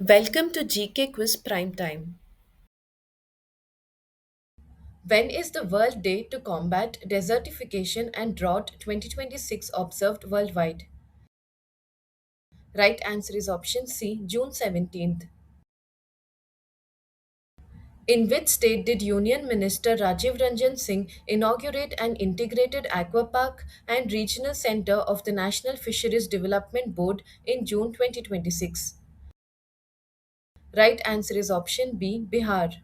Welcome to GK Quiz Prime Time. When is the World Day to Combat Desertification and Drought 2026 observed worldwide? Right answer is option C, June 17th. In which state did Union Minister Rajiv Ranjan Singh inaugurate an integrated aquapark and regional center of the National Fisheries Development Board in June 2026? Right answer is option B, Bihar.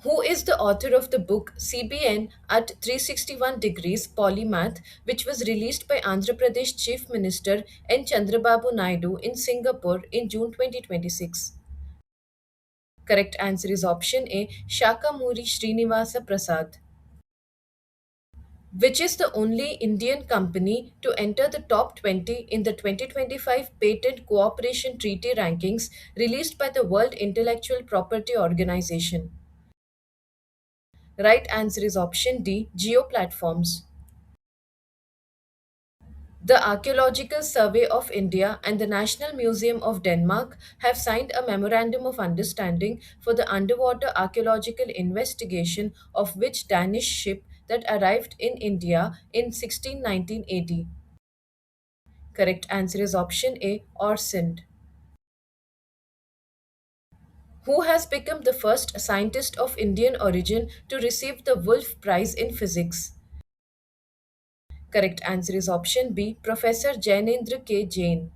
Who is the author of the book CBN at 361 Degrees Polymath, which was released by Andhra Pradesh Chief Minister N. Chandrababu Naidu in Singapore in June 2026? Correct answer is option A, Shakamuri Srinivasa Prasad. Which is the only Indian company to enter the top 20 in the 2025 Patent Cooperation Treaty rankings released by the World Intellectual Property Organization? Right answer is option D, Geoplatforms. The Archaeological Survey of India and the National Museum of Denmark have signed a memorandum of understanding for the underwater archaeological investigation of which Danish ship that arrived in India in 1619 AD. Correct answer is option A, Orsund. Who has become the first scientist of Indian origin to receive the Wolf Prize in Physics? Correct answer is option B, Professor Jainendra K. Jain.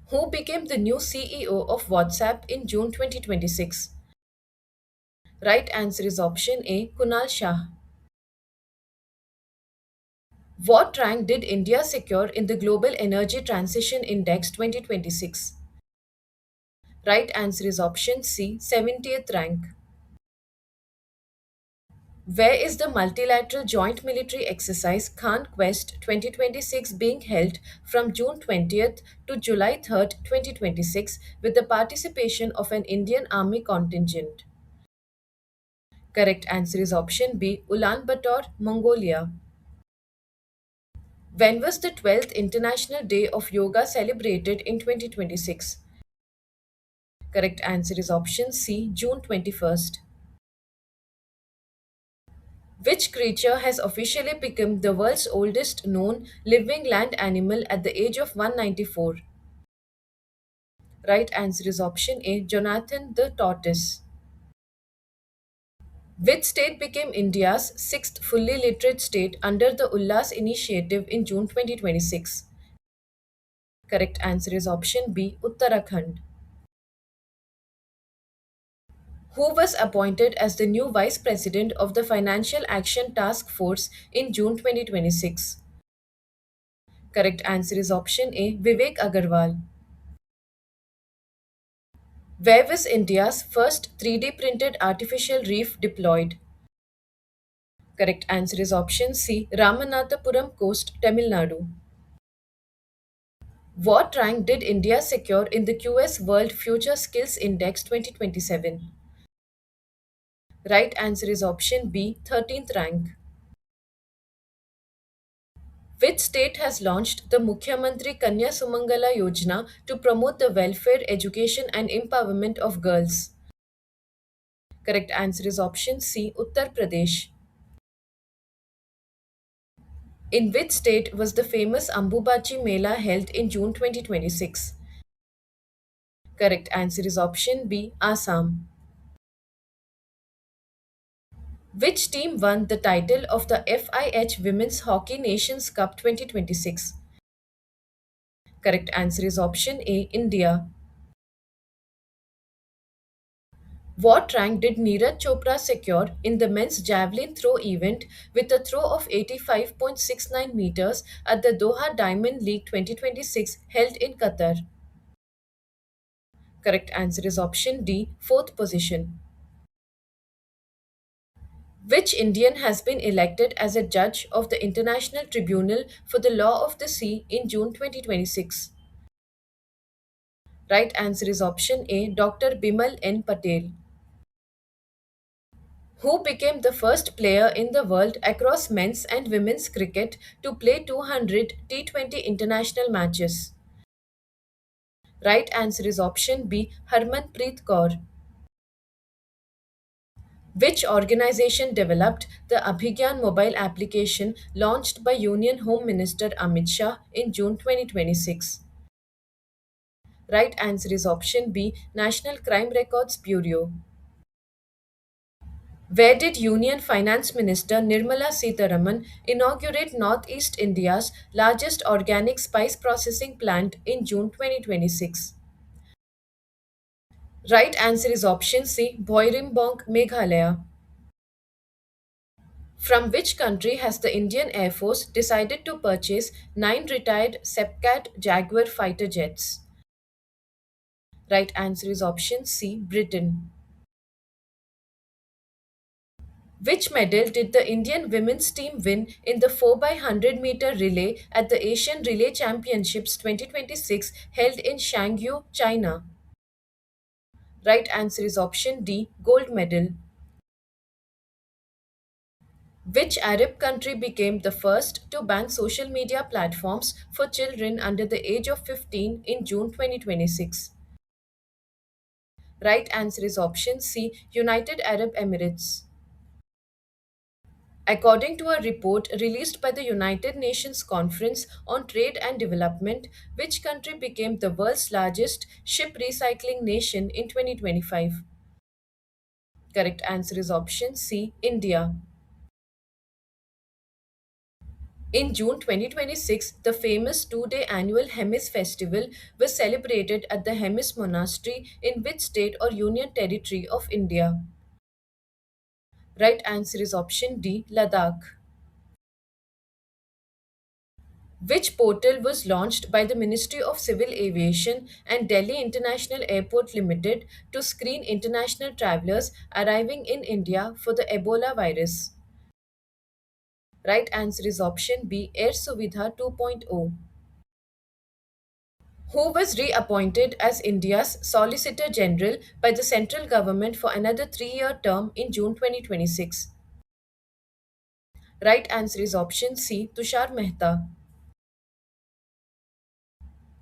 Who became the new CEO of WhatsApp in June 2026? Right answer is option A, Kunal Shah. What rank did India secure in the Global Energy Transition Index 2026? Right answer is option C, 70th rank. Where is the multilateral joint military exercise Khan Quest 2026 being held from June 20th to July 3rd, 2026 with the participation of an Indian Army contingent? Correct answer is option B, Ulaanbaatar, Mongolia. When was the 12th International Day of Yoga celebrated in 2026? Correct answer is option C, June 21st. Which creature has officially become the world's oldest known living land animal at the age of 194? Right answer is option A, Jonathan the tortoise. Which state became India's sixth fully literate state under the Ullas initiative in June 2026? Correct answer is option B, Uttarakhand. Who was appointed as the new vice president of the Financial Action Task Force in June 2026? Correct answer is option A, Vivek Agarwal. Where was India's first 3D printed artificial reef deployed? Correct answer is option C, Ramanathapuram Coast, Tamil Nadu. What rank did India secure in the QS World Future Skills Index 2027? Right answer is option B, 13th rank. Which state has launched the Mukhyamantri Kanya Sumangala Yojana to promote the welfare, education, and empowerment of girls? Correct answer is option C, Uttar Pradesh. In which state was the famous Ambubachi Mela held in June 2026? Correct answer is option B, Assam. Which team won the title of the FIH Women's Hockey Nations Cup 2026? Correct answer is option A, India. What rank did Neeraj Chopra secure in the men's javelin throw event with a throw of 85.69 meters at the Doha Diamond League 2026 held in Qatar? Correct answer is option D, fourth position. Which Indian has been elected as a judge of the International Tribunal for the Law of the Sea in June 2026? Right answer is option A, Dr. Bimal N. Patel. Who became the first player in the world across men's and women's cricket to play 200 T20 international matches? Right answer is option B, Harmanpreet Kaur. Which organization developed the Abhigyan mobile application launched by Union Home Minister Amit Shah in June 2026? Right answer is option B, National Crime Records Bureau. Where did Union Finance Minister Nirmala Sitharaman inaugurate Northeast India's largest organic spice processing plant in June 2026? Right answer is option C, Boirimbong, Meghalaya. From which country has the Indian Air Force decided to purchase 9 retired Sepcat Jaguar fighter jets? Right answer is option C, Britain. Which medal did the Indian women's team win in the 4 by 100-meter relay at the Asian Relay Championships 2026 held in Shangyu, China? Right answer is option D, gold medal. Which Arab country became the first to ban social media platforms for children under the age of 15 in June 2026? Right answer is option C, United Arab Emirates. According to a report released by the United Nations Conference on Trade and Development, which country became the world's largest ship recycling nation in 2025? Correct answer is option C, India. In June 2026, the famous 2 day annual Hemis festival was celebrated at the Hemis Monastery in which state or union territory of India? Right answer is option D, Ladakh. Which portal was launched by the Ministry of Civil Aviation and Delhi International Airport Limited to screen international travelers arriving in India for the Ebola virus? Right answer is option B, Air Suvidha 2.0. Who was reappointed as India's Solicitor General by the central government for another 3 year term in June 2026? Right answer is option C, Tushar Mehta.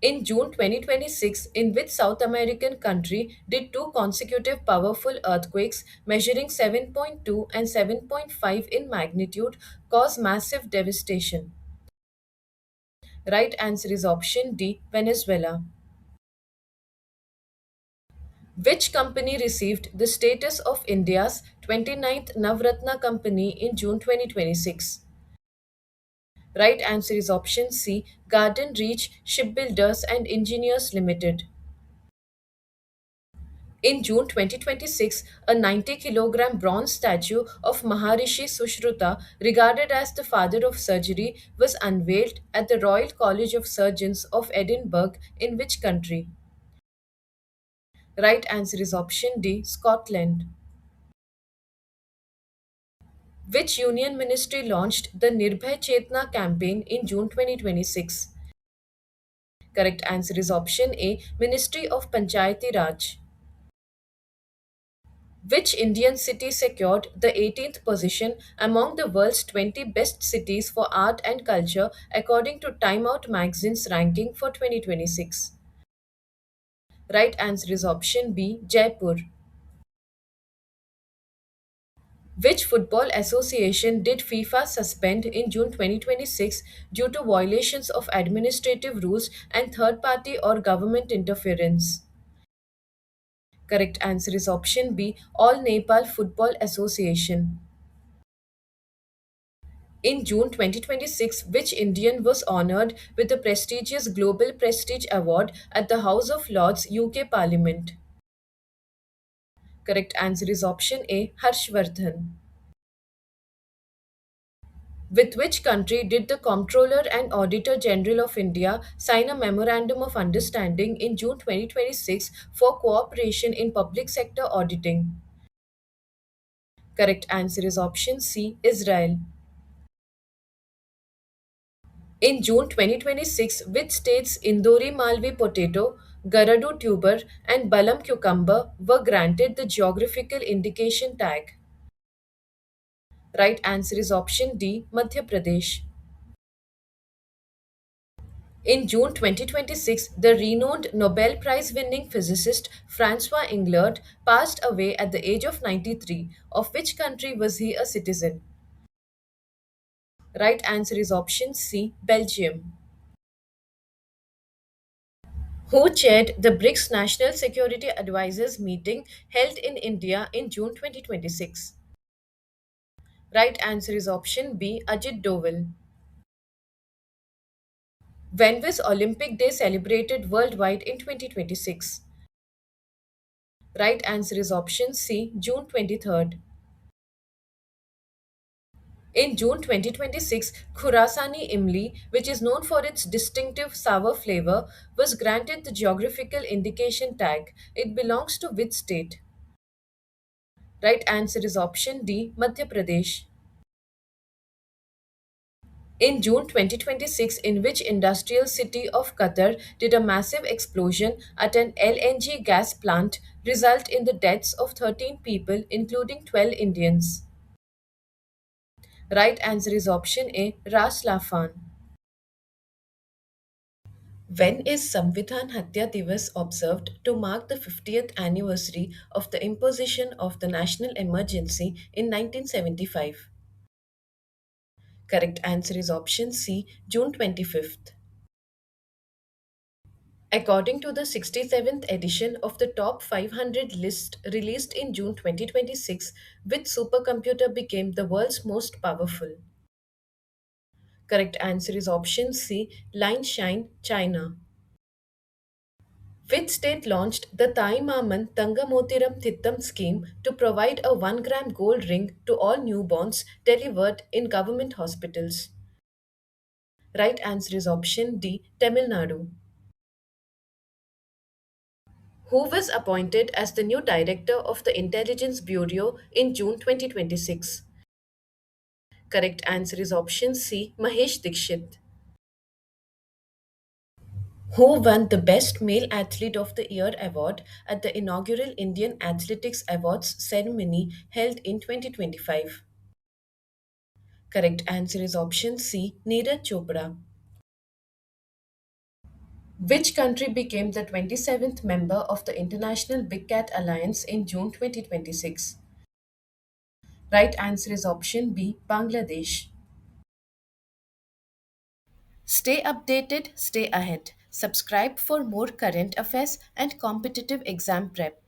In June 2026, in which South American country did two consecutive powerful earthquakes measuring 7.2 and 7.5 in magnitude cause massive devastation? Right answer is option D, Venezuela. Which company received the status of India's 29th Navratna company in June 2026? Right answer is option C, Garden Reach Shipbuilders and Engineers Limited. In June 2026, a 90-kilogram bronze statue of Maharishi Sushruta, regarded as the father of surgery, was unveiled at the Royal College of Surgeons of Edinburgh in which country? Right answer is option D, Scotland. Which union ministry launched the Nirbhay Chetna campaign in June 2026? Correct answer is option A, Ministry of Panchayati Raj. Which Indian city secured the 18th position among the world's 20 best cities for art and culture according to Time Out magazine's ranking for 2026? Right answer is option B, Jaipur. Which football association did FIFA suspend in June 2026 due to violations of administrative rules and third party or government interference? Correct answer is option B, All Nepal Football Association. In June 2026, which Indian was honored with the prestigious Global Prestige Award at the House of Lords, UK Parliament? Correct answer is option A, Harshvardhan. With which country did the Comptroller and Auditor General of India sign a Memorandum of Understanding in June 2026 for cooperation in public sector auditing? Correct answer is option C, Israel. In June 2026, which states Indori Malvi potato, Garadu tuber, and Balam cucumber were granted the geographical indication tag? Right answer is option D, Madhya Pradesh. In June 2026, the renowned Nobel Prize winning physicist Francois Englert passed away at the age of 93. Of which country was he a citizen? Right answer is option C, Belgium. Who chaired the BRICS National Security Advisors meeting held in India in June 2026? Right answer is option B, Ajit Doval. When was Olympic Day celebrated worldwide in 2026? Right answer is option C, June 23rd. In June 2026, Khurasani Imli, which is known for its distinctive sour flavor, was granted the geographical indication tag. It belongs to which state? Right answer is option D, Madhya Pradesh. In June 2026, in which industrial city of Qatar did a massive explosion at an LNG gas plant result in the deaths of 13 people, including 12 Indians? Right answer is option A, Ras Laffan. When is Samvidhan Hatya Divas observed to mark the 50th anniversary of the imposition of the national emergency in 1975? Correct answer is option C, June 25th. According to the 67th edition of the Top 500 list released in June 2026, which supercomputer became the world's most powerful? Correct answer is option C, Lineshine, China. Which state launched the Thaimaman Tangamotiram Thittam scheme to provide a 1 gram gold ring to all newborns delivered in government hospitals? Right answer is option D, Tamil Nadu. Who was appointed as the new director of the Intelligence Bureau in June 2026? Correct answer is option C, Mahesh Dikshit. Who won the Best Male Athlete of the Year award at the inaugural Indian Athletics Awards ceremony held in 2025? Correct answer is option C, Neeraj Chopra. Which country became the 27th member of the International Big Cat Alliance in June 2026? Right answer is option B, Bangladesh. Stay updated, stay ahead. Subscribe for more current affairs and competitive exam prep.